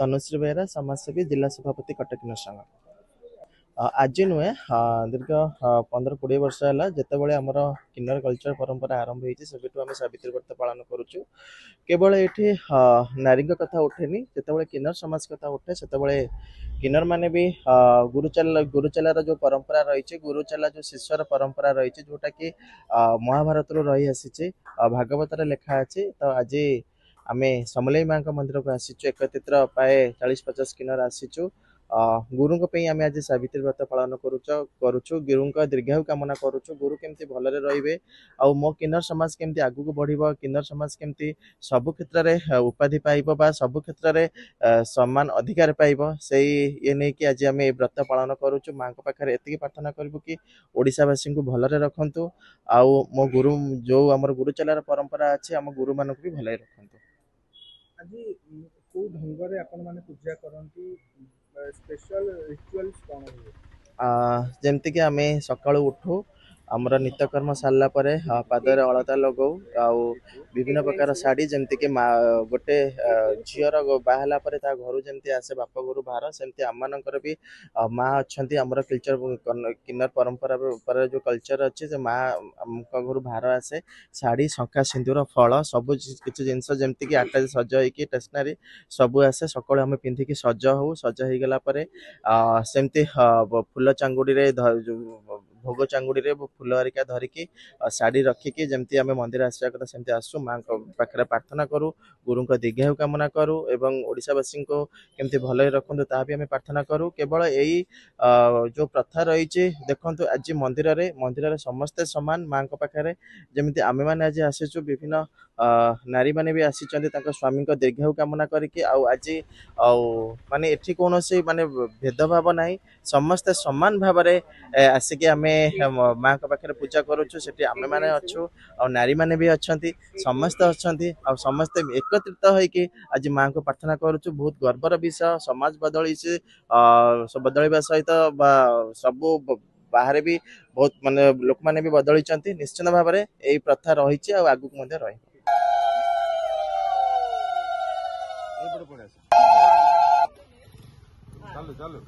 तनुश्री बेहरा समाजसेवी जिला सभापति कटक नरसंग। आज नुहे दीर्घ 15-20 वर्ष है जितेबाला आमर किन्नर कल्चर परंपरा आरंभ होती आम सावित्री व्रत पालन करुचु। केवल ये नारी कथा उठेनी जितेबाला किन्नर समाज कथा उठे से किन्नर माने भी गुरुचलार जो परंपरा रही गुरुचला जो शिष्यर परंपरा रही जोटा कि महाभारत रही आसी भागवत लिखा अच्छी। तो आज आम समलेई माँ मंदिर को आसीचु एकत्रित प्राय 40-50 किन्नर आसीचु। गुरु आम आज सावित्री व्रत पालन करुचु गुरु दीर्घायु कामना करुचु गुरु केमती भलरे रहिबे आ मो किन्नर समाज केमती आगु बढ़िबो किन्नर समाज केमती सबु क्षेत्र रे उपाधि पाइबो बा सबु क्षेत्र रे सम्मान अधिकार पाइबो से ये नहीं कि आज आम व्रत पालन करुचु। माँ को पाखरे एतिकी प्रार्थना करबु कि ओडिसावासी को भलरे रखंतु आ मो गुरु जो आमर गुरुचलार परंपरा अछि आम गुरु मानक भी भलरे रखंतु। आज को ढंग रे आपण माने पूजा करंती स्पेशल रिचुअल्स कौन है? जमती कि आम सकाळु उठू आमर नित्यकर्म सारा पर पादरे अलता लगौ आउ विभिन्न प्रकार शाढ़ी जमती कि गोटे झीर बाहला पर घर जमती आसे बाप घर बाहर सेमती आम मानकर भी माँ अच्छा आमर कल्चर किन्नर परंपरा पर जो कल्चर अच्छे से माँ घर बाहर आसे शाढ़ी शंखा सिंदूर फल सब किसी जिनस जमती कि आटा सज होगी स्टेसनारी सबू आसे सकाळु आम पिंधिकी सज हो सज हो गला सेमती फुल चांगुड़ी भोग चांगुड़ी फुल हरिका धरिकी शाढ़ी रखिकी जमती आम मंदिर आसा कथा सेमती आसू माँ पाखे प्रार्थना करूँ गुरु दीर्घायु कामना करूँ एवं ओडिशावासी को केमती भल रखु ता भी आम प्रार्थना करूँ। केवल यही जो प्रथा रही देखु आज मंदिर समस्ते समान माँ पाखे जमी आम मैंने आज आसीचु विभिन्न नारी माने भी आसी स्वामी दीर्घायु कामना करके आज माने एठी कौन से माने भेदभाव ना समस्ते समान भाव आसिक आम माँ पाखे पूजा करुचु से आम मैंने अच्छु आ नारी माने भी अच्छा समस्ते अच्छा आ समस्ते एकत्रित होइकी आज माँ को प्रार्थना करुचु। बहुत गर्वर विषय समाज बदली से बदलवा सहित सबू बाहर भी बहुत माने लोक माने भी बदली निश्चित भाव में यही प्रथा रही आगू रही। चलो चलो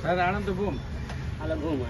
आनंद घूम घूम